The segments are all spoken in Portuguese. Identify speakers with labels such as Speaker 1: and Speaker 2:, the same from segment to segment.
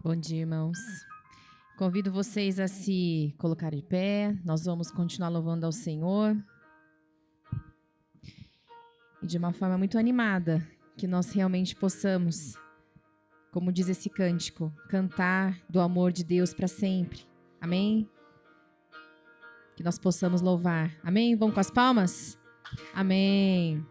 Speaker 1: Bom dia, irmãos. Convido vocês a se colocar de pé. Nós vamos continuar louvando ao Senhor. E de uma forma muito animada, que nós realmente possamos, como diz esse cântico, cantar do amor de Deus para sempre. Amém? Que nós possamos louvar. Amém? Vamos com as palmas? Amém.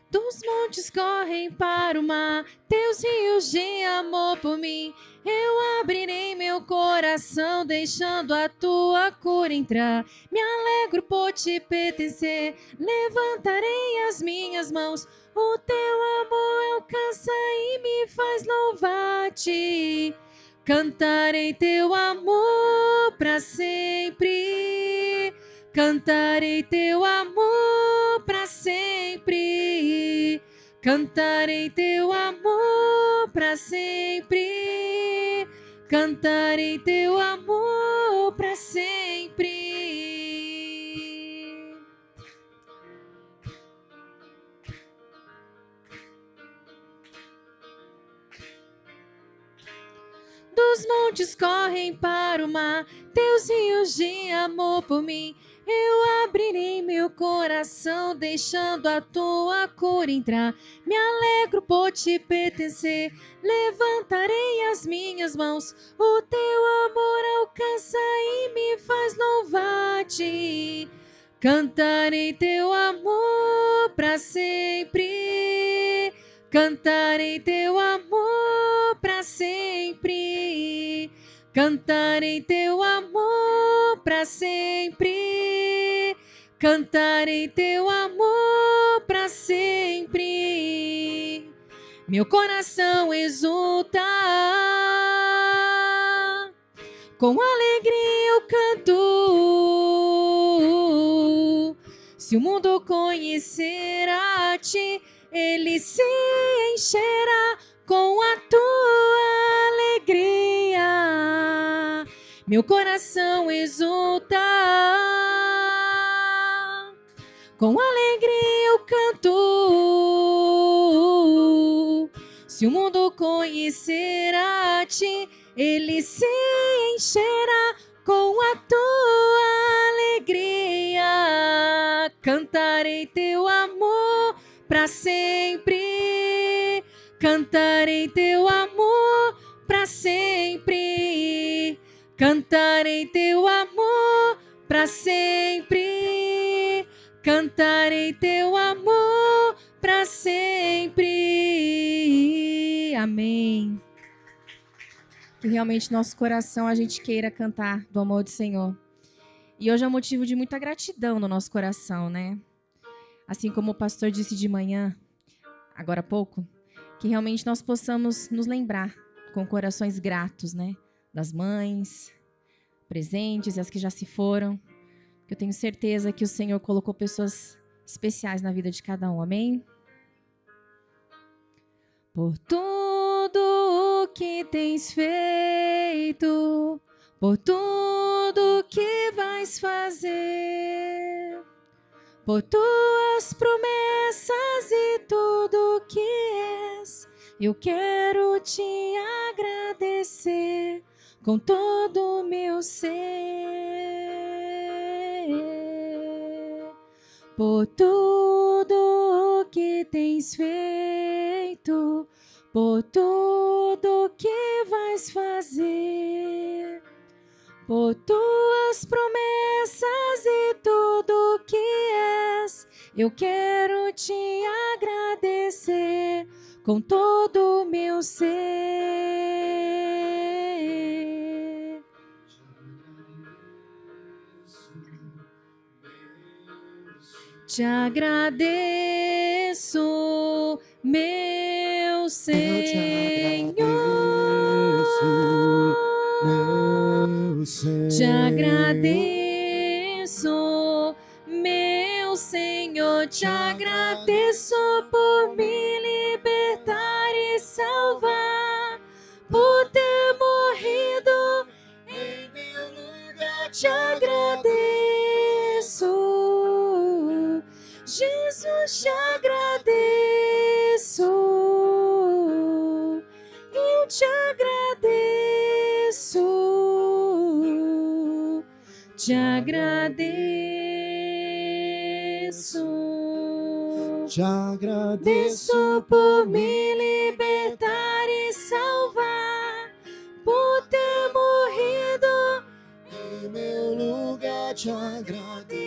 Speaker 1: Dos montes correm para o mar, teus rios de amor por mim. Eu abrirei meu coração, deixando a tua cura entrar. Me alegro por te pertencer, levantarei as minhas mãos. O teu amor alcança e me faz louvar-te. Cantarei teu amor para sempre. Cantarei teu amor para sempre. Cantarei teu amor para sempre. Cantarei teu amor para sempre. Dos montes correm para o mar, teus rios de amor por mim. Eu abrirei meu coração, deixando a tua cura entrar. Me alegro por te pertencer, levantarei as minhas mãos. O teu amor alcança e me faz louvar-te. Cantarei teu amor para sempre. Cantarei teu amor para sempre. Cantarei teu amor para sempre. Cantarei teu amor para sempre. Meu coração exulta, com alegria eu canto. Se o mundo conhecer a ti, ele se encherá com a tua alegria. Meu coração exulta, com alegria eu canto. Se o mundo conhecer a ti, ele se encherá com a tua alegria. Cantarei teu amor para sempre. Cantarei teu amor para sempre. Cantarei teu amor para sempre. Cantarei teu amor para sempre. Amém. Que realmente nosso coração a gente queira cantar do amor do Senhor. E hoje é um motivo de muita gratidão no nosso coração, né? Assim como o pastor disse de manhã, agora há pouco, que realmente nós possamos nos lembrar com corações gratos, né? Das mães presentes e as que já se foram. Eu tenho certeza que o Senhor colocou pessoas especiais na vida de cada um, amém? Por tudo o que tens feito, por tudo que vais fazer, por tuas promessas e tudo que és, eu quero te agradecer com todo o meu ser. Por tudo o que tens feito, por tudo que vais fazer, por tuas promessas e tudo que és, eu quero te agradecer com todo o meu ser. Te agradeço, meu Senhor. Te agradeço, meu Senhor. Te agradeço por me libertar e salvar, por ter morrido em meu lugar. Te agradeço, Jesus, te agradeço. Eu te agradeço. te agradeço.
Speaker 2: Te agradeço
Speaker 1: Desço por me libertar e salvar, por ter morrido
Speaker 2: em meu lugar. Te agradeço.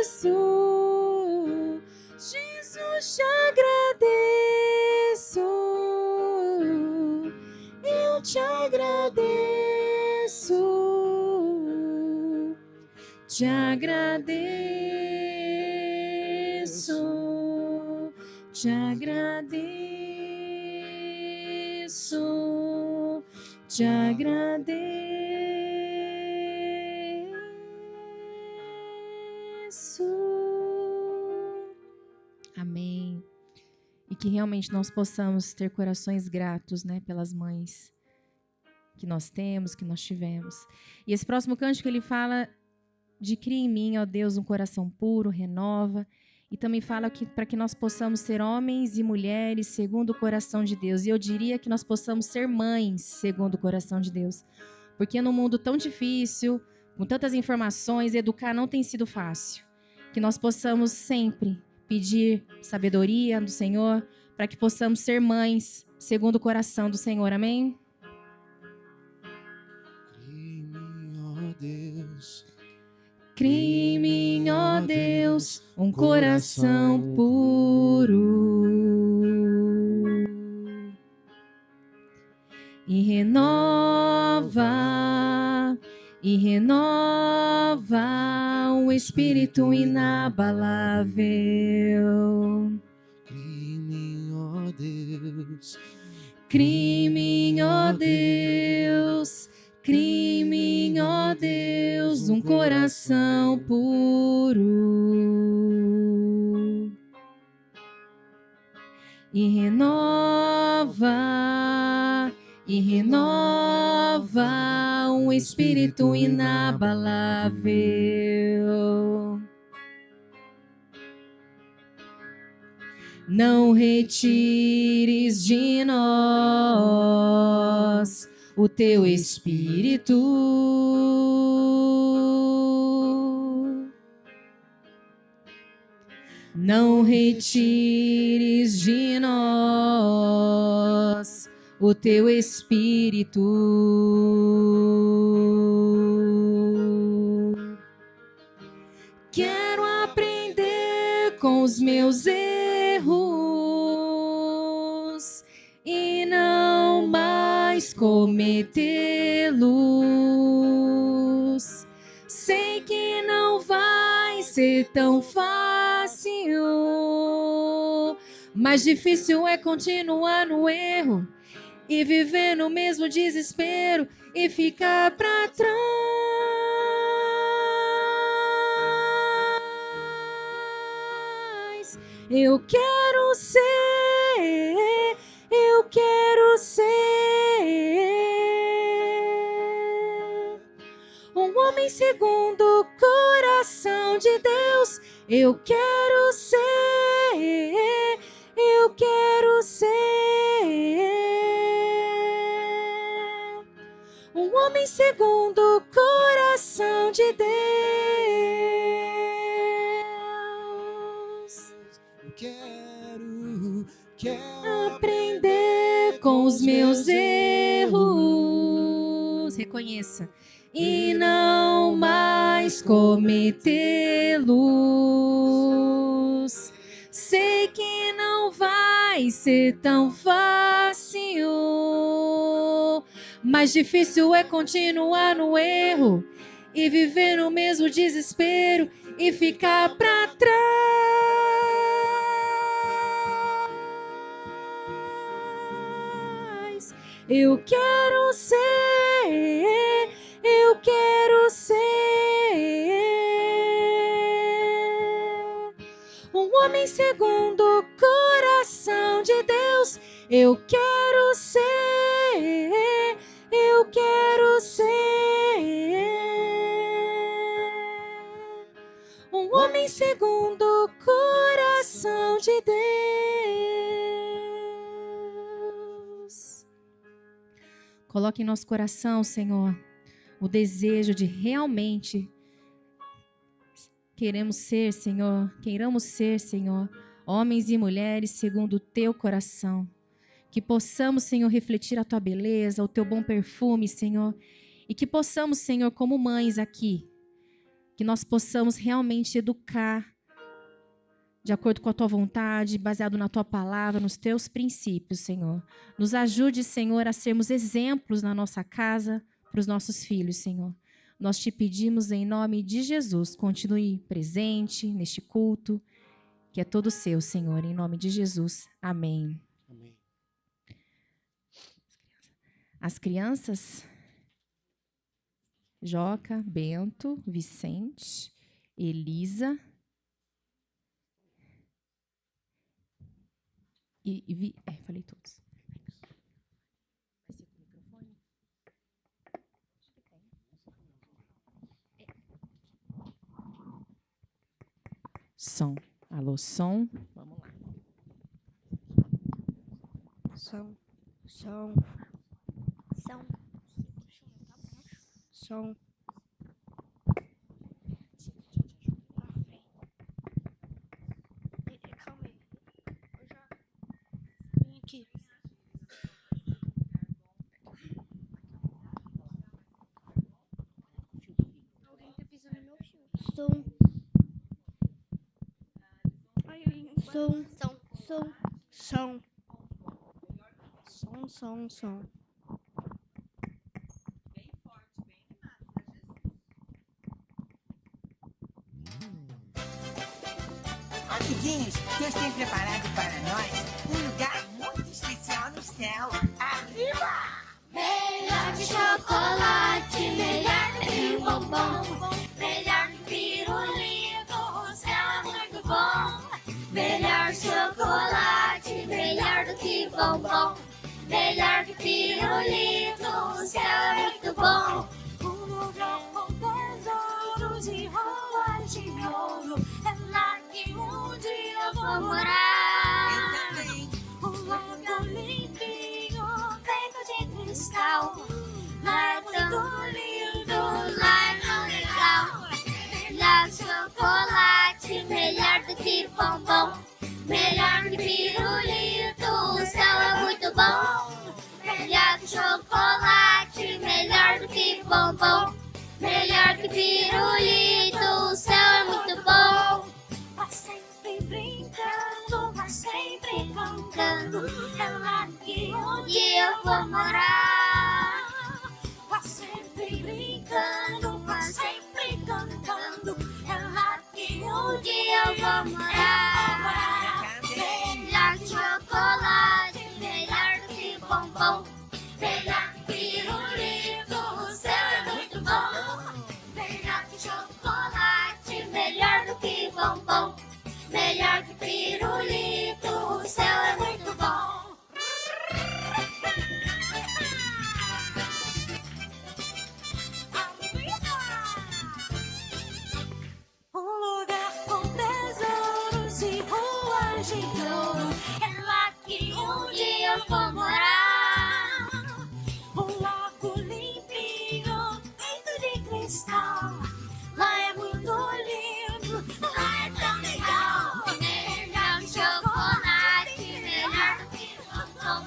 Speaker 1: isso. Jesus, te agradeço. Eu te agradeço. Te agradeço. Te agradeço. Te agradeço. Amém. E que realmente nós possamos ter corações gratos, né, pelas mães que nós temos, que nós tivemos. E esse próximo cântico ele fala de cria em mim, ó Deus, um coração puro, renova. E também fala que para que nós possamos ser homens e mulheres segundo o coração de Deus. E eu diria que nós possamos ser mães segundo o coração de Deus. Porque num mundo tão difícil, com tantas informações, educar não tem sido fácil. Que nós possamos sempre pedir sabedoria do Senhor para que possamos ser mães segundo o coração do Senhor. Amém?
Speaker 2: Cria em mim, ó Deus,
Speaker 1: Cria em mim, ó Deus, um coração puro e renova um espírito inabalável.
Speaker 2: Cria em mim, ó Deus.
Speaker 1: Cria em mim, ó Deus, cria em mim, ó Deus, um coração puro e renova um espírito inabalável. Não retires de nós o teu espírito. Não retires de nós o teu espírito. Quero aprender com os meus erros e não mais cometê-los. Sei que não vai ser tão fácil, mas difícil é continuar no erro e viver no mesmo desespero e ficar pra trás. Eu quero ser um homem segundo o coração de Deus. Eu quero ser um homem segundo o coração de Deus.
Speaker 2: Quero
Speaker 1: Aprender com os meus erros. Reconheça. E não mais cometê-los. Sei que não vai ser tão fácil, mas difícil é continuar no erro e viver no mesmo desespero e ficar pra trás. Eu quero ser um homem segundo o coração de Deus. Eu quero ser um homem segundo o coração de Deus. Coloque em nosso coração, Senhor, o desejo de realmente queiramos ser, Senhor, homens e mulheres segundo o teu coração. Que possamos, Senhor, refletir a tua beleza, o teu bom perfume, Senhor. E que possamos, Senhor, como mães aqui, que nós possamos realmente educar de acordo com a tua vontade, baseado na tua palavra, nos teus princípios, Senhor. Nos ajude, Senhor, a sermos exemplos na nossa casa para os nossos filhos, Senhor. Nós te pedimos em nome de Jesus, continue presente neste culto, que é todo seu, Senhor, em nome de Jesus. Amém.
Speaker 2: Amém.
Speaker 1: As crianças, Joca, Bento, Vicente, Elisa falei todos. Vai ser com o microfone? Som. Alô, som. Vamos lá.
Speaker 3: Som. Calma aí. Eu já vim aqui. Alguém tá pisando no meu fio. Som.
Speaker 4: Amiguinhos, Deus tem preparado para nós um lugar muito especial no céu. Arriba!
Speaker 5: Melhor que chocolate, melhor do que bombom, melhor que pirulito, o céu é muito bom. Melhor chocolate, melhor do que bombom, melhor que pirulito, o céu é muito bom. Um lugar com tesouros e ruas de ouro, é lá que um dia eu vou morar.
Speaker 4: Eu também.
Speaker 5: Um lugar limpinho, feito de cristal. Lá é tão lindo, lá é tão legal. Melhor chocolate, melhor do que bombom, melhor que pirulito, o céu é muito bom. Melhor que chocolate, melhor do que bombom, melhor que pirulito, o céu é muito bom. Vai sempre brincando, vai sempre cantando, é lá que um dia eu vou morar. Vai sempre brincando, vai sempre cantando, é lá que um dia eu vou morar. Melhor que chocolate, melhor do que bombom, melhor que pirulito, o céu é muito bom. Melhor que chocolate, melhor do que bombom, melhor que pirulito, o céu é muito bom. Um lugar com tesouros e ruas de ouro, é lá que um dia eu vou morar. Um lago limpinho, feito de cristal. Lá é muito lindo, lá é tão legal. Melhor que chocolate, melhor do que bombom,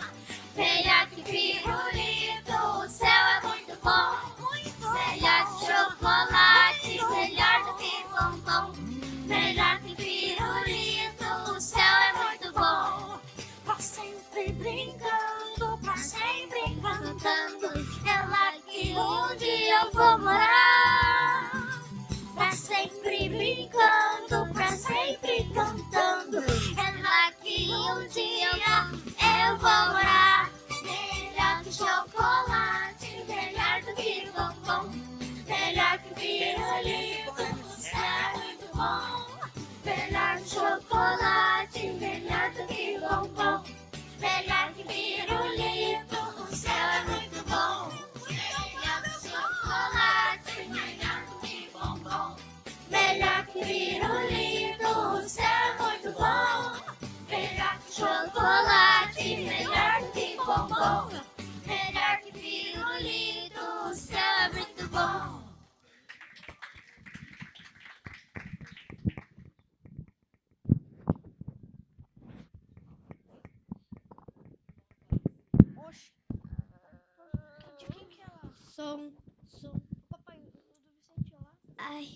Speaker 5: melhor que pirulito, o céu é muito bom. Melhor que chocolate, melhor do que bombom, melhor que pirulito, o céu é muito bom. Pra sempre brincando, pra sempre cantando, é lá que um dia eu vou morar. Pra sempre brincando, pra sempre cantando, é lá que um dia eu vou morar. Melhor que chocolate, melhor do que bombom, melhor que pirulito, o céu é muito bom. Melhor que chocolate, melhor do que bombom, melhor que pirulito, o céu é muito bom. Melhor que chocolate, melhor do que bombom, melhor que pirulito, o céu é muito bom. Melhor que chocolate, melhor do que bom.
Speaker 3: Oxe. De quem que é lá? Som. Som. O papai, o do Vicente lá.
Speaker 5: Ai.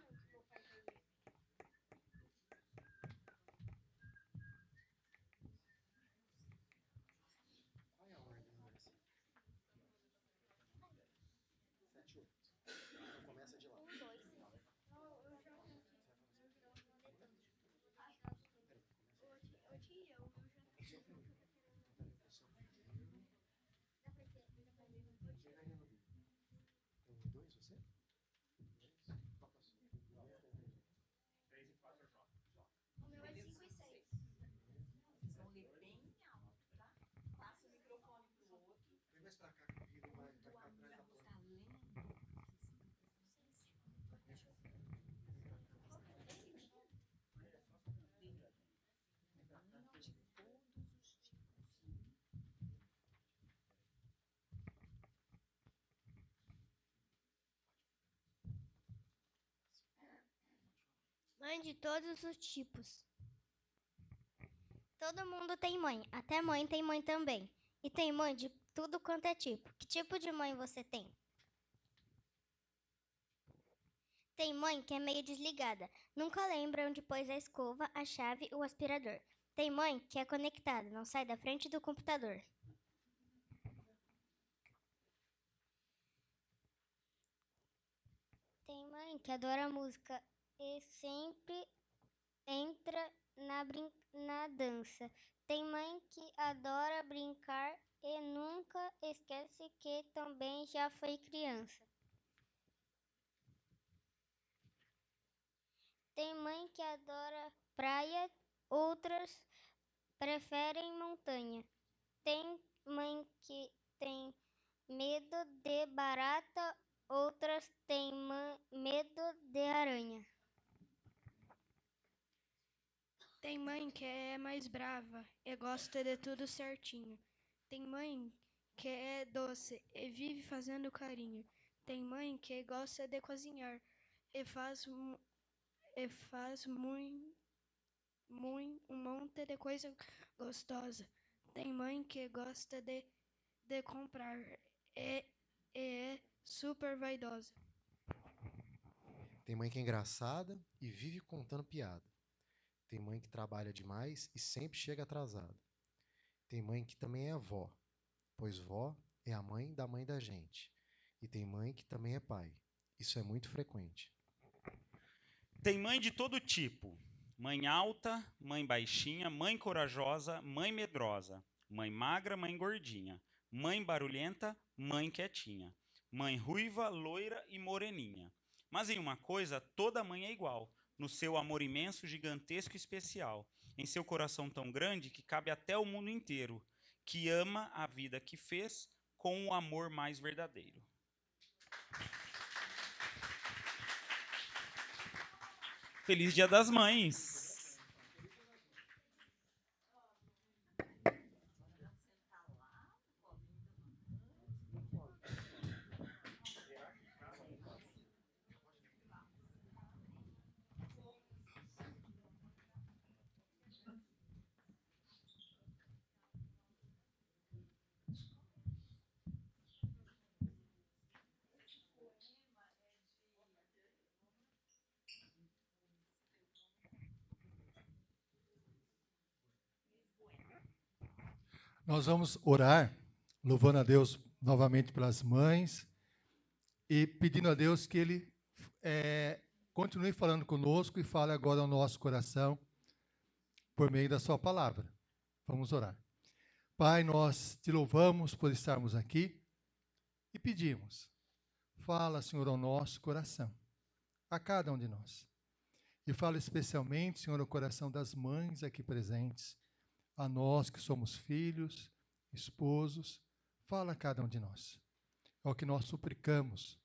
Speaker 2: Pega a sua folha. Qual é a ordem dessa? 7, 8. Então começa de lá.
Speaker 3: 1, 2.
Speaker 2: Tá.
Speaker 3: Não, eu já.
Speaker 2: Você vai começar.
Speaker 3: Ai,
Speaker 2: Peraí, começa.
Speaker 3: eu tinha, eu já.
Speaker 2: O seu primeiro. Então, peraí, o seu primeiro. Chega aí no bico. Tem 2 você? 2. Qual que é o seu? Não, eu tenho 3 e 4 J.
Speaker 3: O meu é 5 e 6.
Speaker 4: Vão ler bem alto, tá? Passa o microfone pro outro.
Speaker 2: Vem mais pra cá que o Vigo vai ficar
Speaker 4: O
Speaker 2: atrás da
Speaker 4: amigo
Speaker 2: porta.
Speaker 4: tá lendo. De todos os tipos.
Speaker 3: Mãe de todos os tipos.
Speaker 5: Todo mundo tem mãe, até mãe tem mãe também. E tem mãe de tudo quanto é tipo. Que tipo de mãe você tem? Tem mãe que é meio desligada, nunca lembra onde pôs a escova, a chave ou o aspirador. Tem mãe que é conectada, não sai da frente do computador. Tem mãe que adora música e sempre entra na dança. Tem mãe que adora brincar e nunca esquece que também já foi criança. Tem mãe que adora praia, outras preferem montanha. Tem mãe que tem medo de barata, outras têm medo de aranha.
Speaker 3: Tem mãe que é mais brava e gosta de tudo certinho. Tem mãe que é doce e vive fazendo carinho. Tem mãe que gosta de cozinhar e faz um monte de coisa gostosa. Tem mãe que gosta de comprar e é super vaidosa.
Speaker 2: Tem mãe que é engraçada e vive contando piada. Tem mãe que trabalha demais e sempre chega atrasada. Tem mãe que também é vó, pois vó é a mãe da gente. E tem mãe que também é pai. Isso é muito frequente.
Speaker 6: Tem mãe de todo tipo. Mãe alta, mãe baixinha, mãe corajosa, mãe medrosa, mãe magra, mãe gordinha, mãe barulhenta, mãe quietinha, mãe ruiva, loira e moreninha. Mas em uma coisa, toda mãe é igual, no seu amor imenso, gigantesco e especial, em seu coração tão grande que cabe até o mundo inteiro, que ama a vida que fez com o amor mais verdadeiro. Feliz Dia das Mães!
Speaker 7: Nós vamos orar, louvando a Deus novamente pelas mães e pedindo a Deus que Ele continue falando conosco e fale agora ao nosso coração por meio da Sua palavra. Vamos orar. Pai, nós te louvamos por estarmos aqui e pedimos, fala, Senhor, ao nosso coração, a cada um de nós. E fala especialmente, Senhor, ao coração das mães aqui presentes, a nós que somos filhos, esposos, Fala a cada um de nós. É o que nós suplicamos,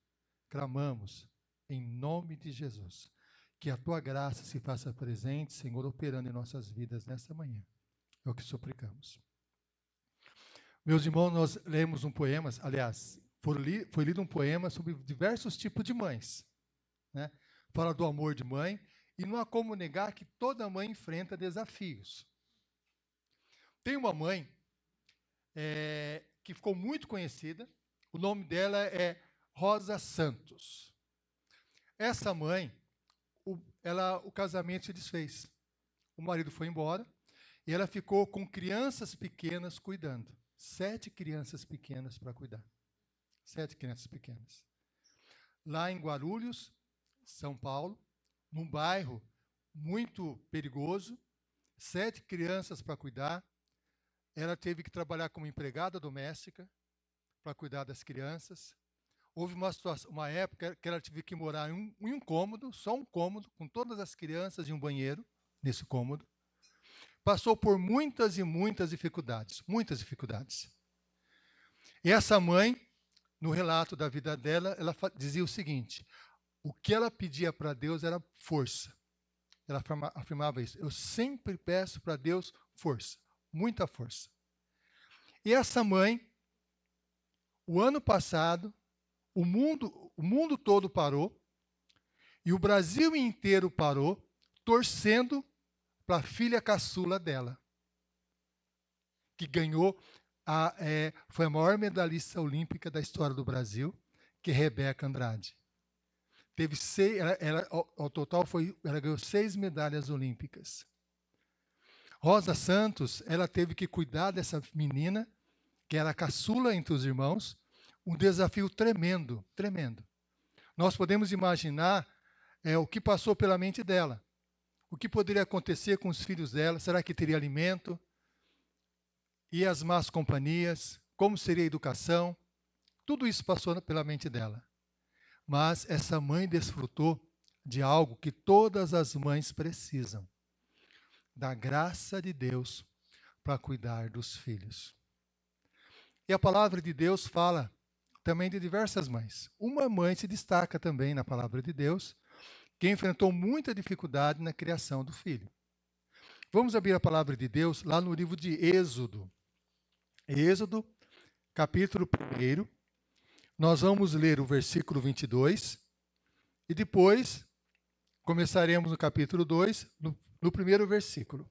Speaker 7: clamamos, em nome de Jesus. Que a tua graça se faça presente, Senhor, operando em nossas vidas nessa manhã. É o que suplicamos. Meus irmãos, nós lemos um poema, aliás, foi lido um poema sobre diversos tipos de mães, né? Fala do amor de mãe, e não há como negar que toda mãe enfrenta desafios. Tem uma mãe que ficou muito conhecida, o nome dela é Rosa Santos. Essa mãe, o casamento se desfez. O marido foi embora e ela ficou com crianças pequenas cuidando. 7 crianças pequenas para cuidar. 7 crianças pequenas. Lá em Guarulhos, São Paulo, num bairro muito perigoso, 7 crianças para cuidar. Ela teve que trabalhar como empregada doméstica para cuidar das crianças. Houve uma época que ela teve que morar em um cômodo, só um cômodo, com todas as crianças e um banheiro nesse cômodo. Passou por muitas e muitas dificuldades, muitas dificuldades. E essa mãe, no relato da vida dela, ela dizia o seguinte: o que ela pedia para Deus era força. Ela afirmava isso: eu sempre peço para Deus força, muita força. E essa mãe, o ano passado, o mundo todo parou, e o Brasil inteiro parou, torcendo para a filha caçula dela, que ganhou, foi a maior medalhista olímpica da história do Brasil, que é Rebeca Andrade. Teve 6, ao total ela ganhou 6 medalhas olímpicas. Rosa Santos, ela teve que cuidar dessa menina, que era a caçula entre os irmãos, um desafio tremendo, tremendo. Nós podemos imaginar o que passou pela mente dela. O que poderia acontecer com os filhos dela? Será que teria alimento? E as más companhias? Como seria a educação? Tudo isso passou pela mente dela. Mas essa mãe desfrutou de algo que todas as mães precisam: da graça de Deus para cuidar dos filhos. E a palavra de Deus fala também de diversas mães. Uma mãe se destaca também na palavra de Deus, que enfrentou muita dificuldade na criação do filho. Vamos abrir a palavra de Deus lá no livro de Êxodo. Êxodo, capítulo 1. Nós vamos ler o versículo 22 e depois começaremos no capítulo 2, no primeiro versículo.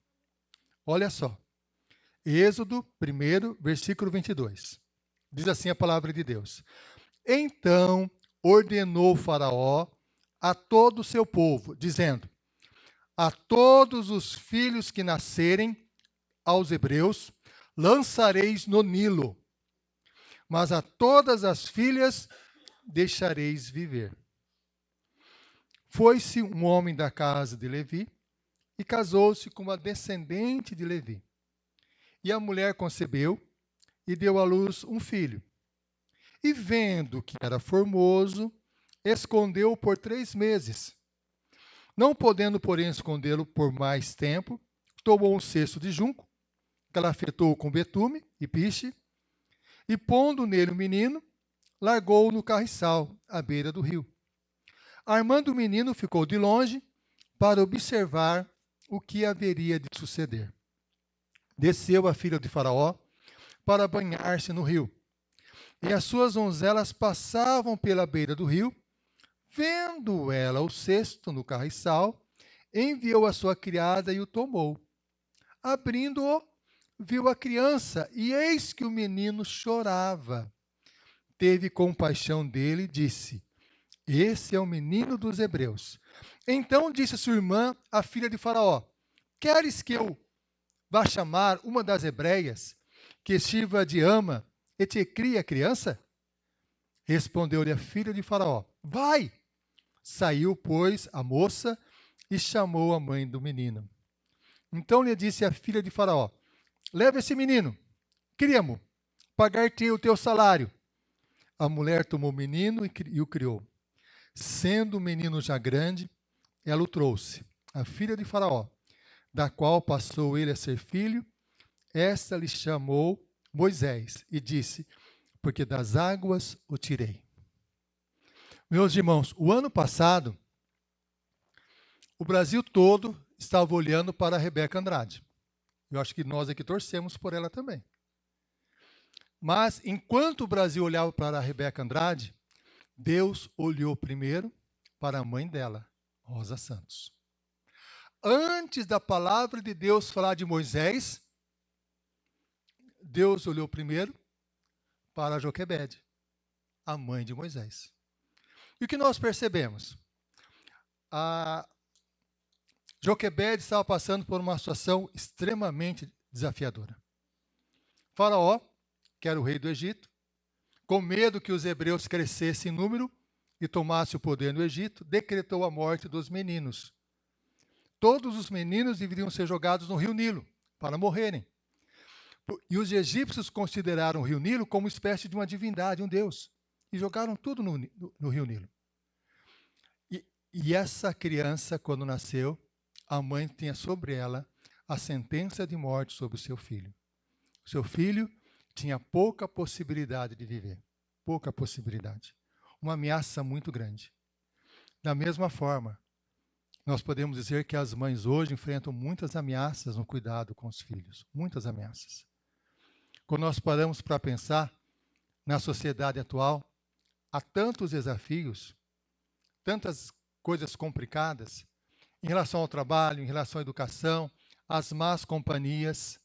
Speaker 7: Olha só. Êxodo 1, versículo 22. Diz assim a palavra de Deus: Então ordenou Faraó a todo o seu povo, dizendo: a todos os filhos que nascerem aos hebreus lançareis no Nilo, mas a todas as filhas deixareis viver. Foi-se um homem da casa de Levi e casou-se com uma descendente de Levi. E a mulher concebeu e deu à luz um filho. E vendo que era formoso, escondeu-o por 3 meses. Não podendo, porém, escondê-lo por mais tempo, tomou um cesto de junco, calafetou-o com betume e piche, e pondo nele o menino, largou-o no carriçal, à beira do rio. Armando o menino, ficou de longe para observar o que haveria de suceder. Desceu a filha de Faraó para banhar-se no rio. E as suas donzelas passavam pela beira do rio. Vendo ela o cesto no carriçal, enviou a sua criada e o tomou. Abrindo-o, viu a criança, e eis que o menino chorava. Teve compaixão dele e disse: esse é o menino dos hebreus. Então disse a sua irmã, a filha de Faraó: queres que eu vá chamar uma das hebreias, que sirva de ama, e te crie a criança? Respondeu-lhe a filha de Faraó: vai! Saiu, pois, a moça e chamou a mãe do menino. Então lhe disse a filha de Faraó: leva esse menino, cria-mo, pagar-te o teu salário. A mulher tomou o menino e o criou. Sendo o menino já grande, ela o trouxe, a filha de Faraó, da qual passou ele a ser filho. Esta lhe chamou Moisés e disse: porque das águas o tirei. Meus irmãos, o ano passado, o Brasil todo estava olhando para a Rebeca Andrade. Eu acho que nós aqui torcemos por ela também. Mas, enquanto o Brasil olhava para a Rebeca Andrade, Deus olhou primeiro para a mãe dela, Rosa Santos. Antes da palavra de Deus falar de Moisés, Deus olhou primeiro para Joquebede, a mãe de Moisés. E o que nós percebemos? A Joquebede estava passando por uma situação extremamente desafiadora. Faraó, que era o rei do Egito, com medo que os hebreus crescessem em número e tomassem o poder no Egito, decretou a morte dos meninos. Todos os meninos deveriam ser jogados no rio Nilo para morrerem. E os egípcios consideraram o rio Nilo como uma espécie de uma divindade, um deus, e jogaram tudo no rio Nilo. E essa criança, quando nasceu, a mãe tinha sobre ela a sentença de morte sobre o seu filho. O seu filho tinha pouca possibilidade de viver, pouca possibilidade. Uma ameaça muito grande. Da mesma forma, nós podemos dizer que as mães hoje enfrentam muitas ameaças no cuidado com os filhos, muitas ameaças. Quando nós paramos para pensar na sociedade atual, há tantos desafios, tantas coisas complicadas em relação ao trabalho, em relação à educação, as más companhias,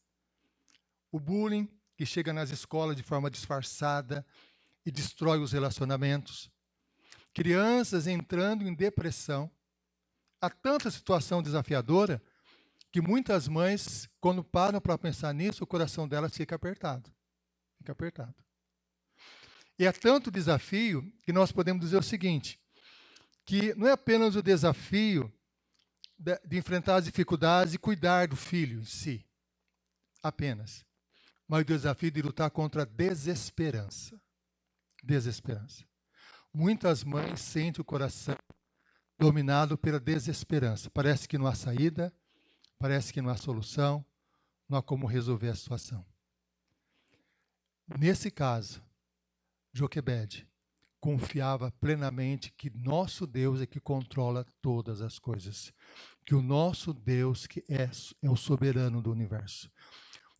Speaker 7: o bullying que chega nas escolas de forma disfarçada e destrói os relacionamentos, crianças entrando em depressão. Há tanta situação desafiadora que muitas mães, quando param para pensar nisso, o coração delas fica apertado. Fica apertado. E é tanto desafio que nós podemos dizer o seguinte, que não é apenas o desafio de enfrentar as dificuldades e cuidar do filho em si, apenas, mas o desafio de lutar contra a desesperança. Desesperança. Muitas mães sentem o coração dominado pela desesperança. Parece que não há saída, parece que não há solução, não há como resolver a situação. Nesse caso, Joquebede confiava plenamente que nosso Deus é que controla todas as coisas, que o nosso Deus que é o soberano do universo.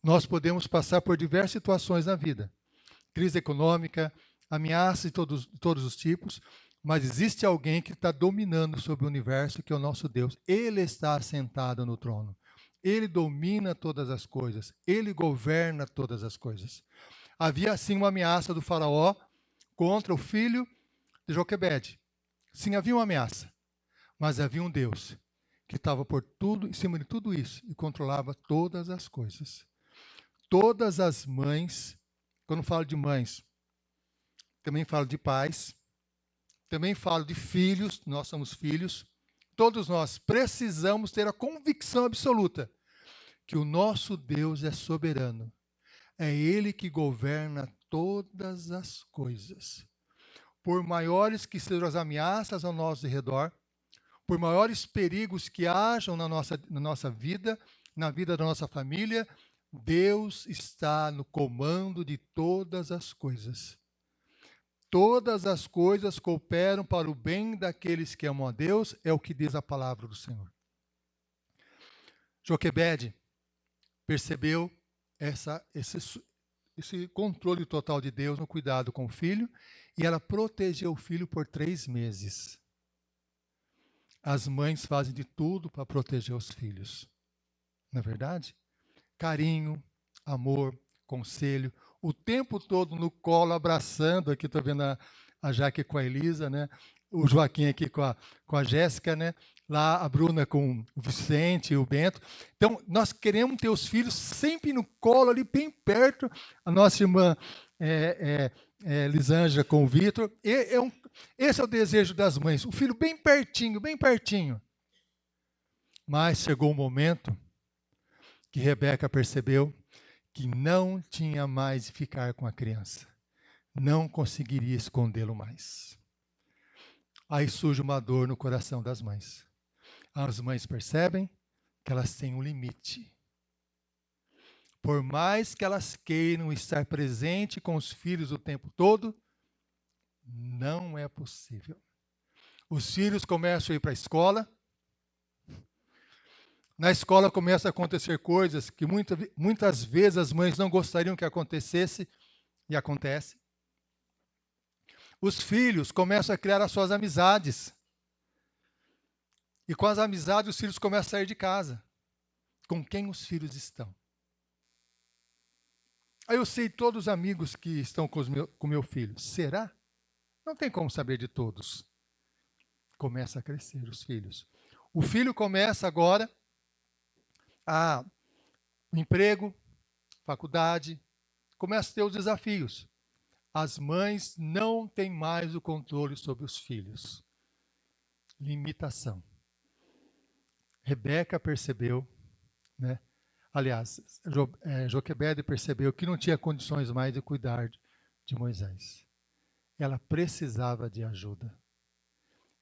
Speaker 7: Nós podemos passar por diversas situações na vida, crise econômica, ameaças de todos os tipos, mas existe alguém que está dominando sobre o universo, que é o nosso Deus. Ele está assentado no trono. Ele domina todas as coisas. Ele governa todas as coisas. Havia, assim, uma ameaça do faraó contra o filho de Joquebede. Sim, havia uma ameaça, mas havia um Deus que estava por tudo, em cima de tudo isso, e controlava todas as coisas. Todas as mães, quando falo de mães, também falo de pais, também falo de filhos, nós somos filhos, todos nós precisamos ter a convicção absoluta que o nosso Deus é soberano. É Ele que governa todas as coisas. Por maiores que sejam as ameaças ao nosso redor, por maiores perigos que hajam na nossa vida, na vida da nossa família, Deus está no comando de todas as coisas. Todas as coisas cooperam para o bem daqueles que amam a Deus, é o que diz a palavra do Senhor. Joquebede percebeu esse controle total de Deus no cuidado com o filho, e ela protegeu o filho por 3 meses. As mães fazem de tudo para proteger os filhos. Não é verdade? Carinho, amor, conselho, o tempo todo no colo, abraçando. Aqui estou vendo a Jaque com a Elisa, né? O Joaquim aqui com a Jéssica, né? Lá a Bruna com o Vicente e o Bento. Então, nós queremos ter os filhos sempre no colo, ali bem perto. A nossa irmã Lisângela com o Vitor. Esse é o desejo das mães, o filho bem pertinho, bem pertinho. Mas chegou um momento que Rebeca percebeu que não tinha mais de ficar com a criança. Não conseguiria escondê-lo mais. Aí surge uma dor no coração das mães. As mães percebem que elas têm um limite. Por mais que elas queiram estar presente com os filhos o tempo todo, não é possível. Os filhos começam a ir para a escola. Na escola começam a acontecer coisas que muitas vezes as mães não gostariam que acontecesse e acontece. Os filhos começam a criar as suas amizades. E com as amizades os filhos começam a sair de casa. Com quem os filhos estão? Aí eu sei todos os amigos que estão com meu filho. Será? Não tem como saber de todos. Começa a crescer os filhos. O filho começa agora a emprego, faculdade, começa a ter os desafios. As mães não têm mais o controle sobre os filhos. Limitação. Rebeca percebeu, né? Aliás, Joquebede percebeu que não tinha condições mais de cuidar de Moisés. Ela precisava de ajuda.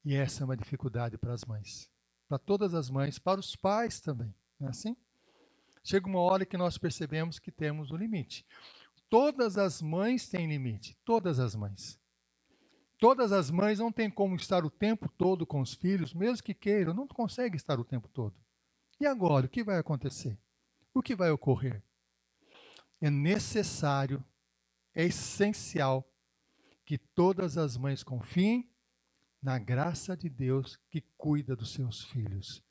Speaker 7: E essa é uma dificuldade para as mães. Para todas as mães, para os pais também. Não é assim? Chega uma hora que nós percebemos que temos um limite. Todas as mães têm limite. Todas as mães. Todas as mães não têm como estar o tempo todo com os filhos, mesmo que queiram, não conseguem estar o tempo todo. E agora, o que vai acontecer? O que vai ocorrer? É necessário, é essencial que todas as mães confiem na graça de Deus que cuida dos seus filhos.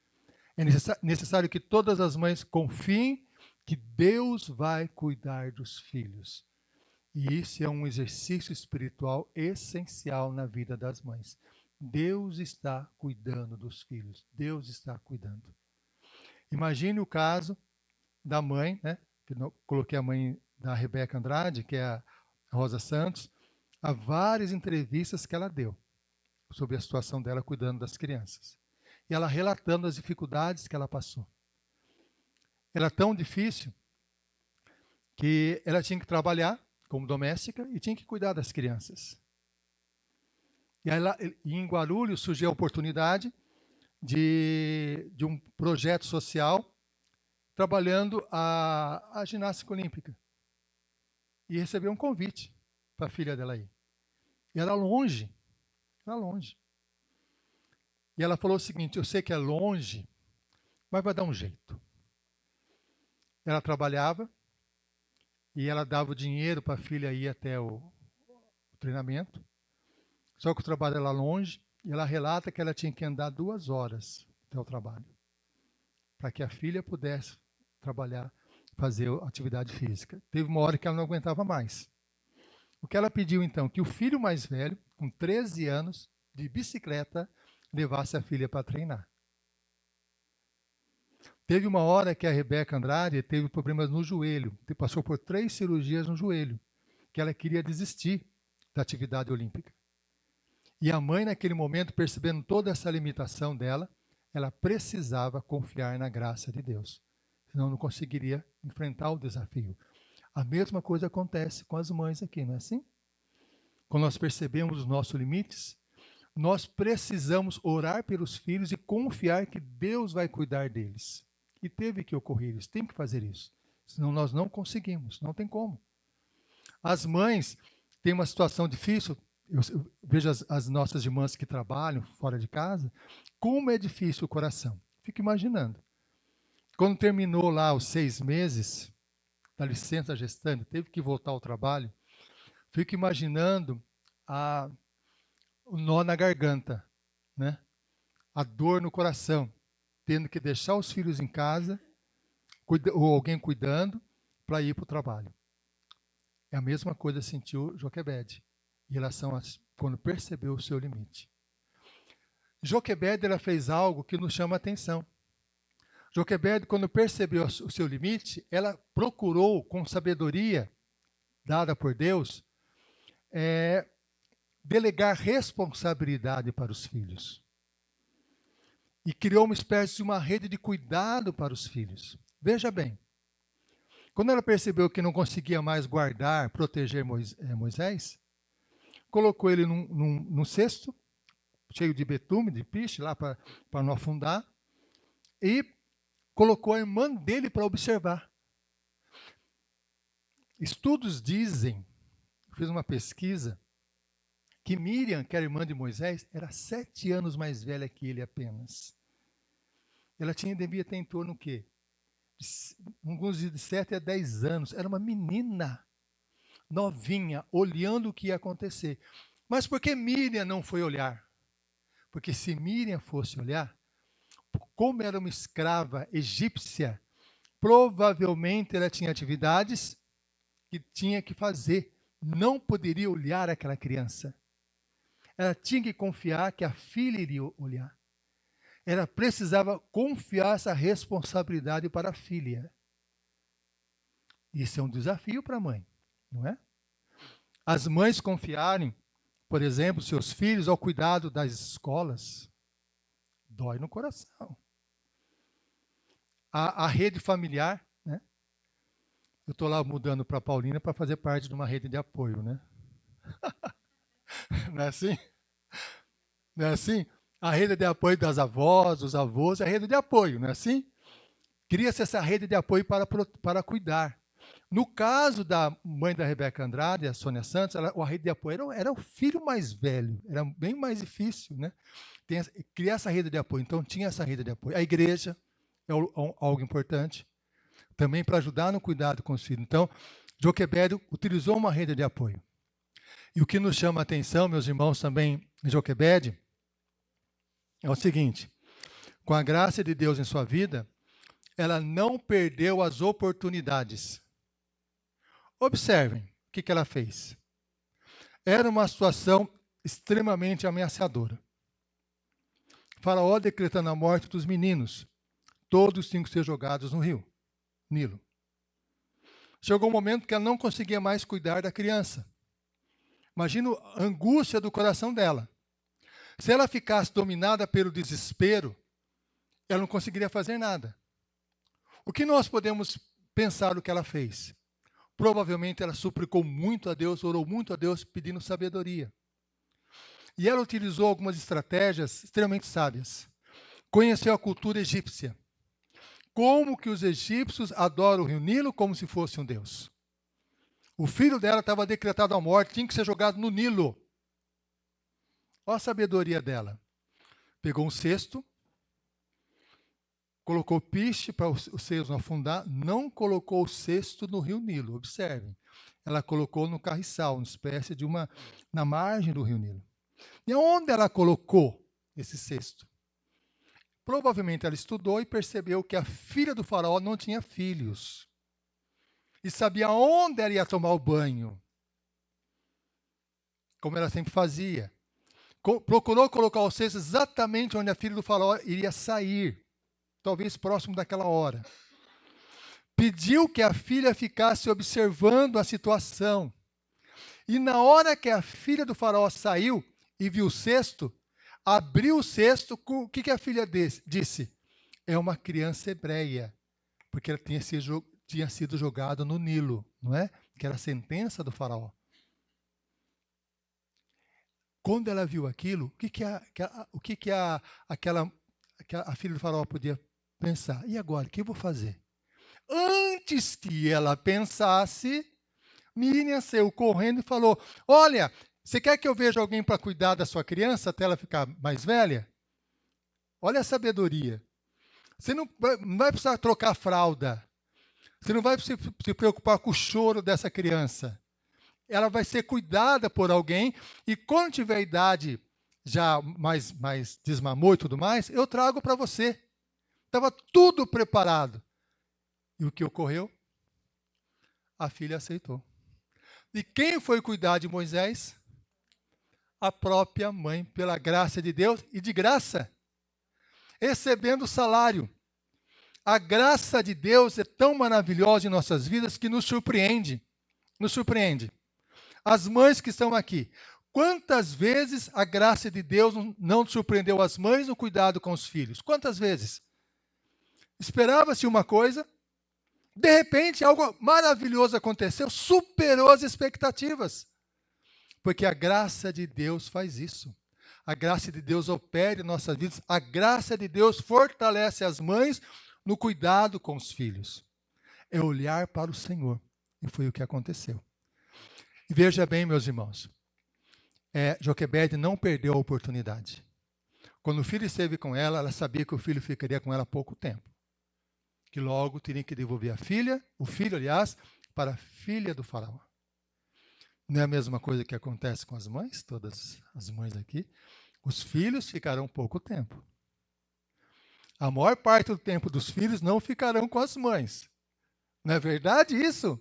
Speaker 7: É necessário que todas as mães confiem que Deus vai cuidar dos filhos. E isso é um exercício espiritual essencial na vida das mães. Deus está cuidando dos filhos. Deus está cuidando. Imagine o caso da mãe, né? Que eu coloquei a mãe da Rebeca Andrade, que é a Rosa Santos, há várias entrevistas que ela deu sobre a situação dela cuidando das crianças. E ela relatando as dificuldades que ela passou. Era tão difícil que ela tinha que trabalhar como doméstica e tinha que cuidar das crianças. E aí, em Guarulhos surgiu a oportunidade de um projeto social trabalhando a ginástica olímpica. E recebeu um convite para a filha dela ir. E era longe. Era longe. E ela falou o seguinte: eu sei que é longe, mas vai dar um jeito. Ela trabalhava e ela dava o dinheiro para a filha ir até o treinamento. Só que o trabalho era longe e ela relata que ela tinha que andar 2 horas até o trabalho para que a filha pudesse trabalhar, fazer atividade física. Teve uma hora que ela não aguentava mais. O que ela pediu então? Que o filho mais velho, com 13 anos, de bicicleta, levasse a filha para treinar. Teve uma hora que a Rebeca Andrade teve problemas no joelho, passou por 3 cirurgias no joelho, que ela queria desistir da atividade olímpica. E a mãe, naquele momento, percebendo toda essa limitação dela, ela precisava confiar na graça de Deus, senão não conseguiria enfrentar o desafio. A mesma coisa acontece com as mães aqui, não é assim? Quando nós percebemos os nossos limites, nós precisamos orar pelos filhos e confiar que Deus vai cuidar deles. E teve que ocorrer isso, tem que fazer isso. Senão nós não conseguimos, não tem como. As mães têm uma situação difícil. Eu vejo as nossas irmãs que trabalham fora de casa, como é difícil o coração. Fico imaginando. Quando terminou lá os 6 meses da licença gestante, teve que voltar ao trabalho, fico imaginando o nó na garganta, né? A dor no coração, tendo que deixar os filhos em casa, ou alguém cuidando, para ir para o trabalho. É a mesma coisa que sentiu Joquebede, em relação a quando percebeu o seu limite. Joquebede, ela fez algo que nos chama a atenção. Joquebede, quando percebeu o seu limite, ela procurou, com sabedoria dada por Deus, delegar responsabilidade para os filhos. E criou uma espécie de uma rede de cuidado para os filhos. Veja bem, quando ela percebeu que não conseguia mais guardar, proteger Moisés, colocou ele num cesto, cheio de betume, de piche, lá para não afundar, e colocou a irmã dele para observar. Estudos dizem, eu fiz uma pesquisa, que Miriam, que era irmã de Moisés, era 7 anos mais velha que ele apenas. Ela devia ter em torno o quê? Alguns dizem de 7 a 10 anos. Era uma menina novinha, olhando o que ia acontecer. Mas por que Miriam não foi olhar? Porque se Miriam fosse olhar, como era uma escrava egípcia, provavelmente ela tinha atividades que tinha que fazer. Não poderia olhar aquela criança. Ela tinha que confiar que a filha iria olhar. Ela precisava confiar essa responsabilidade para a filha. Isso é um desafio para a mãe, não é? As mães confiarem, por exemplo, seus filhos ao cuidado das escolas, dói no coração. A rede familiar, né? Eu estou lá mudando para Paulínia para fazer parte de uma rede de apoio, né? Não é assim? Não é assim? A rede de apoio das avós, dos avós, é a rede de apoio, não é assim? Cria-se essa rede de apoio para cuidar. No caso da mãe da Rebeca Andrade, a Sônia Santos, a rede de apoio era o filho mais velho, era bem mais difícil, né? Criar essa rede de apoio. Então, tinha essa rede de apoio. A igreja é algo importante, também para ajudar no cuidado com os filhos. Então, Joquebed utilizou uma rede de apoio. E o que nos chama a atenção, meus irmãos, também em Joquebed, é o seguinte: com a graça de Deus em sua vida, ela não perdeu as oportunidades. Observem o que ela fez. Era uma situação extremamente ameaçadora. Faraó decretando a morte dos meninos. Todos tinham que ser jogados no rio Nilo. Chegou um momento que ela não conseguia mais cuidar da criança. Imagina a angústia do coração dela. Se ela ficasse dominada pelo desespero, ela não conseguiria fazer nada. O que nós podemos pensar do que ela fez? Provavelmente ela suplicou muito a Deus, orou muito a Deus, pedindo sabedoria. E ela utilizou algumas estratégias extremamente sábias. Conheceu a cultura egípcia. Como que os egípcios adoram o rio Nilo como se fosse um deus. O filho dela estava decretado à morte, tinha que ser jogado no Nilo. Olha a sabedoria dela. Pegou um cesto, colocou piche para os seios não afundar, não colocou o cesto no rio Nilo, observem. Ela colocou no carriçal, uma espécie de na margem do rio Nilo. E onde ela colocou esse cesto? Provavelmente ela estudou e percebeu que a filha do faraó não tinha filhos. E sabia onde ela ia tomar o banho. Como ela sempre fazia. Procurou colocar o cesto exatamente onde a filha do faraó iria sair. Talvez próximo daquela hora. Pediu que a filha ficasse observando a situação. E na hora que a filha do faraó saiu e viu o cesto, abriu o cesto, o que a filha disse? É uma criança hebreia, porque ela tinha sido jogada no Nilo, não é? Que era a sentença do faraó. Quando ela viu aquilo, o que a filha do faraó podia pensar? E agora, o que eu vou fazer? Antes que ela pensasse, Miriam saiu correndo e falou: olha, você quer que eu veja alguém para cuidar da sua criança até ela ficar mais velha? Olha a sabedoria. Você não vai precisar trocar a fralda. Você não vai se preocupar com o choro dessa criança. Ela vai ser cuidada por alguém e quando tiver idade já mais desmamou e tudo mais, eu trago para você. Estava tudo preparado. E o que ocorreu? A filha aceitou. E quem foi cuidar de Moisés? A própria mãe, pela graça de Deus e de graça, recebendo salário. A graça de Deus é tão maravilhosa em nossas vidas que nos surpreende. Nos surpreende. As mães que estão aqui, quantas vezes a graça de Deus não surpreendeu as mães no cuidado com os filhos? Quantas vezes? Esperava-se uma coisa, de repente algo maravilhoso aconteceu, superou as expectativas. Porque a graça de Deus faz isso. A graça de Deus opera em nossas vidas. A graça de Deus fortalece as mães no cuidado com os filhos. É olhar para o Senhor. E foi o que aconteceu. E veja bem, meus irmãos, Joquebede não perdeu a oportunidade. Quando o filho esteve com ela, ela sabia que o filho ficaria com ela pouco tempo. Que logo teria que devolver o filho, aliás, para a filha do faraó. Não é a mesma coisa que acontece com as mães, todas as mães aqui? Os filhos ficarão pouco tempo. A maior parte do tempo dos filhos não ficarão com as mães. Não é verdade isso?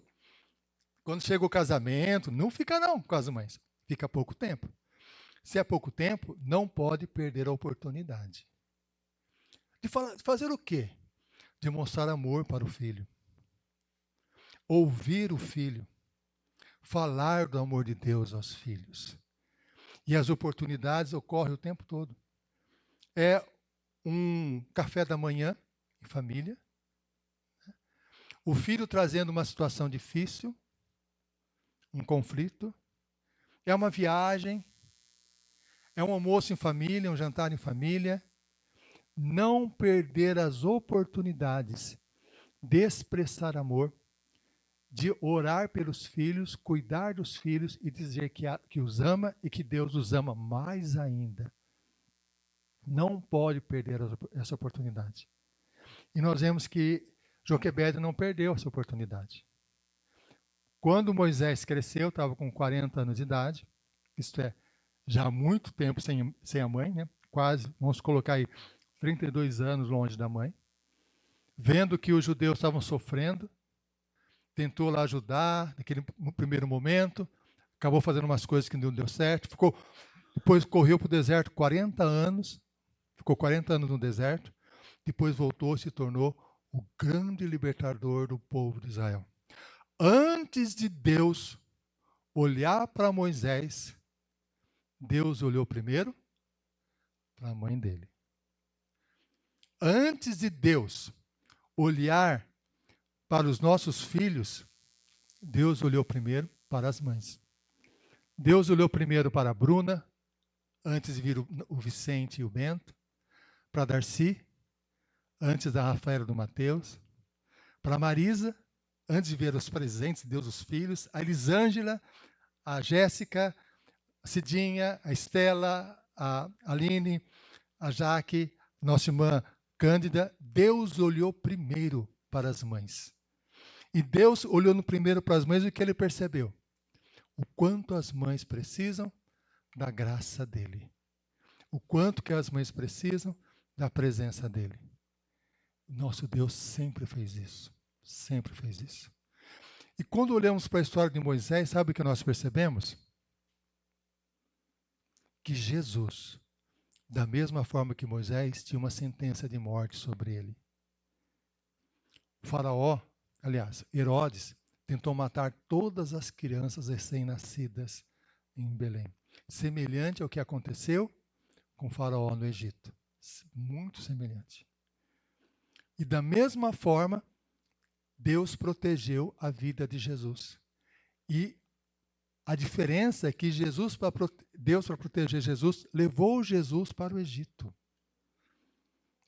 Speaker 7: Quando chega o casamento, não ficarão com as mães. Fica pouco tempo. Se é pouco tempo, não pode perder a oportunidade. De fazer o quê? De mostrar amor para o filho. Ouvir o filho. Falar do amor de Deus aos filhos. E as oportunidades ocorrem o tempo todo. É um café da manhã em família. O filho trazendo uma situação difícil, um conflito. É uma viagem. É um almoço em família, um jantar em família. Não perder as oportunidades de expressar amor, de orar pelos filhos, cuidar dos filhos e dizer que os ama e que Deus os ama mais ainda. Não pode perder essa oportunidade. E nós vemos que Joquebede não perdeu essa oportunidade. Quando Moisés cresceu, estava com 40 anos de idade, isto é, já há muito tempo sem a mãe, né? Quase, vamos colocar aí, 32 anos longe da mãe, vendo que os judeus estavam sofrendo, tentou lá ajudar, no primeiro momento, acabou fazendo umas coisas que não deu certo, depois correu para o deserto 40 anos, ficou 40 anos no deserto, depois voltou e se tornou o grande libertador do povo de Israel. Antes de Deus olhar para Moisés, Deus olhou primeiro para a mãe dele. Antes de Deus olhar para os nossos filhos, Deus olhou primeiro para as mães. Deus olhou primeiro para a Bruna, antes de vir o Vicente e o Bento, para a Darcy, antes da Rafaela e do Mateus, para a Marisa, antes de ver os presentes de Deus, os filhos, a Elisângela, a Jéssica, a Cidinha, a Estela, a Aline, a Jaque, nossa irmã Cândida. Deus olhou primeiro para as mães. E Deus olhou primeiro para as mães e o que ele percebeu? O quanto as mães precisam da graça dele. O quanto que as mães precisam da presença dele. Nosso Deus sempre fez isso. Sempre fez isso. E quando olhamos para a história de Moisés, sabe o que nós percebemos? Que Jesus, da mesma forma que Moisés, tinha uma sentença de morte sobre ele. O faraó, aliás, Herodes, tentou matar todas as crianças recém-nascidas em Belém. Semelhante ao que aconteceu com o faraó no Egito. Muito semelhante. E da mesma forma, Deus protegeu a vida de Jesus. E a diferença é que Deus, para proteger Jesus, levou Jesus para o Egito,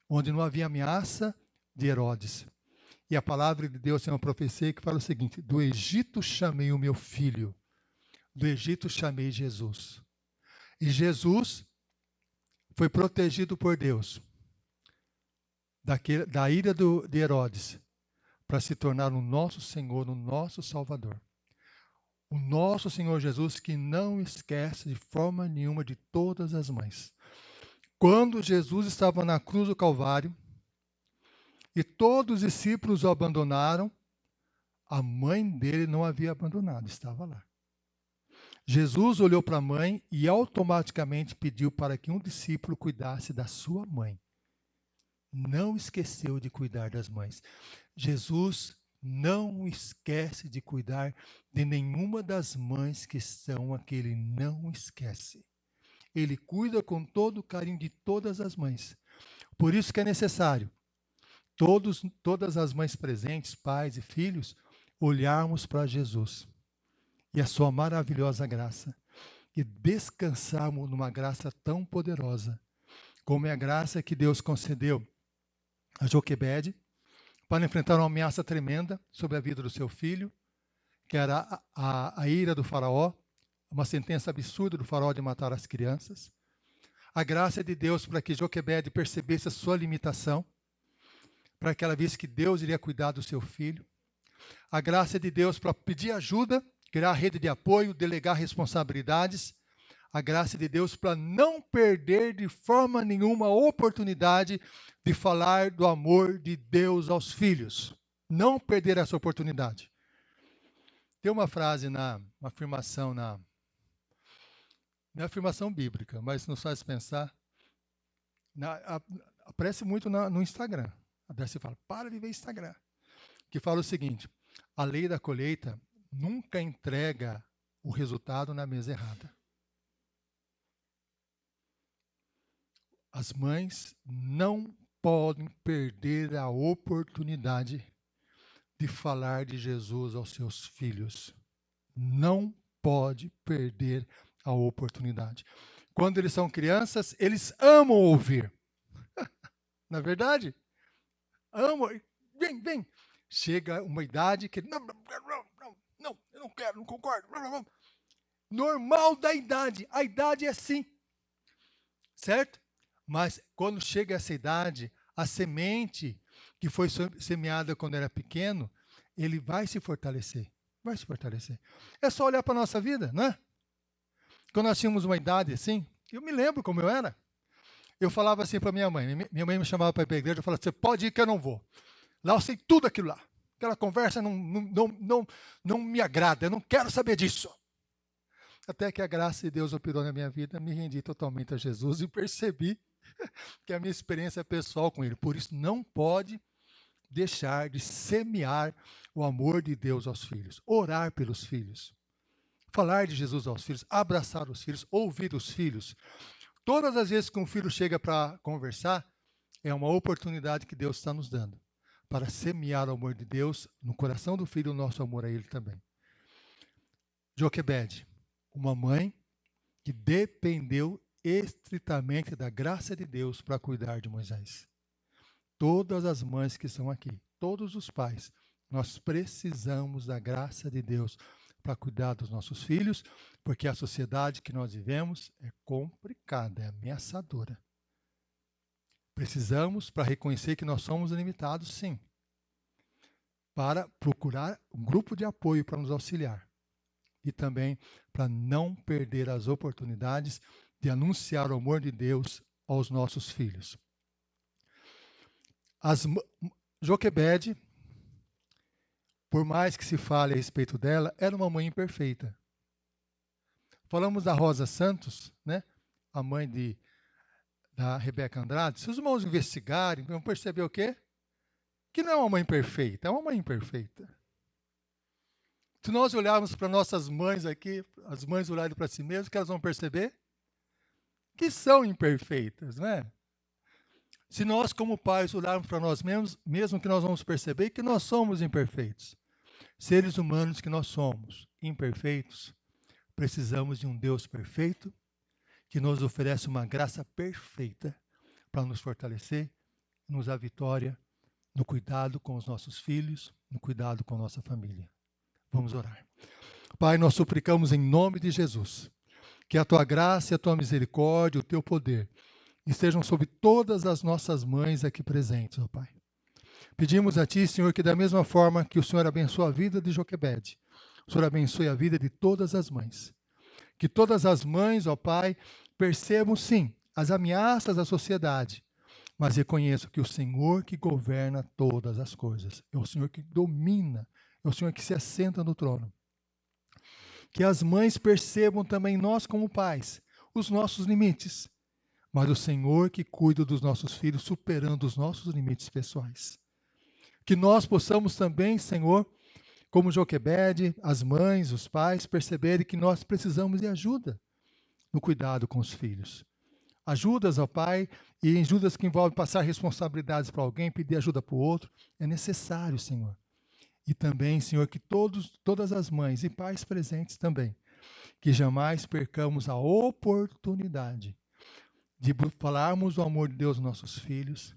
Speaker 7: onde não havia ameaça de Herodes. E a palavra de Deus tem uma profecia que fala o seguinte: do Egito chamei o meu filho, do Egito chamei Jesus. E Jesus foi protegido por Deus da ira de Herodes, para se tornar o nosso Senhor, o nosso Salvador. O nosso Senhor Jesus, que não esquece de forma nenhuma de todas as mães. Quando Jesus estava na cruz do Calvário e todos os discípulos o abandonaram, a mãe dele não havia abandonado, estava lá. Jesus olhou para a mãe e automaticamente pediu para que um discípulo cuidasse da sua mãe. Não esqueceu de cuidar das mães. Jesus não esquece de cuidar de nenhuma das mães que estão aqui. Ele não esquece. Ele cuida com todo o carinho de todas as mães. Por isso que é necessário todas as mães presentes, pais e filhos, olharmos para Jesus e a sua maravilhosa graça e descansarmos numa graça tão poderosa como é a graça que Deus concedeu a Joquebede para enfrentar uma ameaça tremenda sobre a vida do seu filho que era a ira do faraó, uma sentença absurda do faraó de matar as crianças. A graça de Deus para que Joquebede percebesse a sua limitação, para que ela visse que Deus iria cuidar do seu filho. A graça de Deus para pedir ajuda, criar rede de apoio, delegar responsabilidades. A graça de Deus para não perder de forma nenhuma a oportunidade de falar do amor de Deus aos filhos. Não perder essa oportunidade. Tem uma frase uma afirmação não é afirmação bíblica, mas nos faz pensar. Aparece muito no Instagram. Daí você fala, para de ver Instagram. Que fala o seguinte: a lei da colheita nunca entrega o resultado na mesa errada. As mães não podem perder a oportunidade de falar de Jesus aos seus filhos. Não pode perder a oportunidade. Quando eles são crianças, eles amam ouvir. Na verdade, amam. Vem. Chega uma idade que não, eu não quero, não concordo. Normal da idade. A idade é assim. Certo? Mas quando chega essa idade, a semente que foi semeada quando era pequeno, ele vai se fortalecer. Vai se fortalecer. É só olhar para a nossa vida, não é? Quando nós tínhamos uma idade assim, eu me lembro como eu era. Eu falava assim para minha mãe. Minha mãe me chamava para ir para a igreja, eu falava, você pode ir que eu não vou. Lá eu sei tudo aquilo lá. Aquela conversa não me agrada, eu não quero saber disso. Até que a graça de Deus operou na minha vida, me rendi totalmente a Jesus e percebi que a minha experiência é pessoal com Ele. Por isso, não pode deixar de semear o amor de Deus aos filhos, orar pelos filhos, falar de Jesus aos filhos, abraçar os filhos, ouvir os filhos. Todas as vezes que um filho chega para conversar, é uma oportunidade que Deus está nos dando para semear o amor de Deus no coração do filho, o nosso amor a Ele também. Joquebede, uma mãe que dependeu estritamente da graça de Deus para cuidar de Moisés. Todas as mães que estão aqui, todos os pais, nós precisamos da graça de Deus para cuidar dos nossos filhos, porque a sociedade que nós vivemos é complicada, é ameaçadora. Precisamos, para reconhecer que nós somos limitados, sim, para procurar um grupo de apoio para nos auxiliar. E também para não perder as oportunidades de anunciar o amor de Deus aos nossos filhos. Joquebede, por mais que se fale a respeito dela, era uma mãe imperfeita. Falamos da Rosa Santos, né? A mãe da Rebeca Andrade. Se os irmãos investigarem, vão perceber o quê? Que não é uma mãe perfeita, é uma mãe imperfeita. Se nós olharmos para nossas mães aqui, as mães olharem para si mesmas, o que elas vão perceber? Que são imperfeitas, não é? Se nós, como pais, olharmos para nós mesmos, mesmo que nós vamos perceber que nós somos imperfeitos. Seres humanos que nós somos, imperfeitos, precisamos de um Deus perfeito, que nos oferece uma graça perfeita para nos fortalecer, nos dar vitória no cuidado com os nossos filhos, no cuidado com a nossa família. Vamos orar. Pai, nós suplicamos em nome de Jesus, que a Tua graça, a Tua misericórdia, o Teu poder estejam sobre todas as nossas mães aqui presentes, ó Pai. Pedimos a Ti, Senhor, que da mesma forma que o Senhor abençoa a vida de Joquebede, o Senhor abençoe a vida de todas as mães. Que todas as mães, ó Pai, percebam, sim, as ameaças da sociedade, mas reconheçam que o Senhor que governa todas as coisas, é o Senhor que domina, é o Senhor que se assenta no trono. Que as mães percebam também, nós como pais, os nossos limites, mas o Senhor que cuida dos nossos filhos, superando os nossos limites pessoais. Que nós possamos também, Senhor, como Joquebede, as mães, os pais, perceberem que nós precisamos de ajuda no cuidado com os filhos. Ajudas ao Pai e ajudas que envolvem passar responsabilidades para alguém, pedir ajuda para o outro, é necessário, Senhor. E também, Senhor, que todas as mães e pais presentes também, que jamais percamos a oportunidade de falarmos do amor de Deus aos nossos filhos,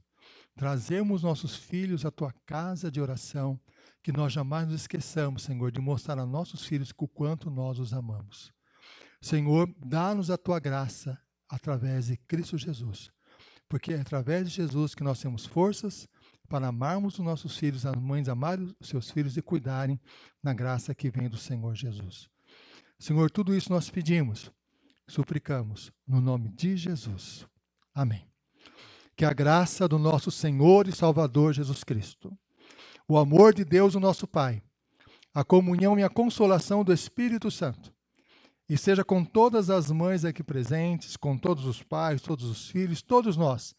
Speaker 7: trazermos nossos filhos à Tua casa de oração, que nós jamais nos esqueçamos, Senhor, de mostrar a nossos filhos o quanto nós os amamos. Senhor, dá-nos a tua graça através de Cristo Jesus, porque é através de Jesus que nós temos forças para amarmos os nossos filhos, as mães amarem os seus filhos e cuidarem na graça que vem do Senhor Jesus. Senhor, tudo isso nós pedimos, suplicamos, no nome de Jesus. Amém. Que a graça do nosso Senhor e Salvador Jesus Cristo, o amor de Deus, o nosso Pai, a comunhão e a consolação do Espírito Santo, e seja com todas as mães aqui presentes, com todos os pais, todos os filhos, todos nós,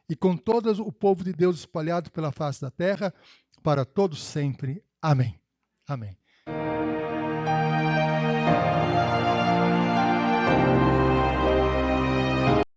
Speaker 7: e com todo o povo de Deus espalhado pela face da terra, para todos sempre. Amém. Amém.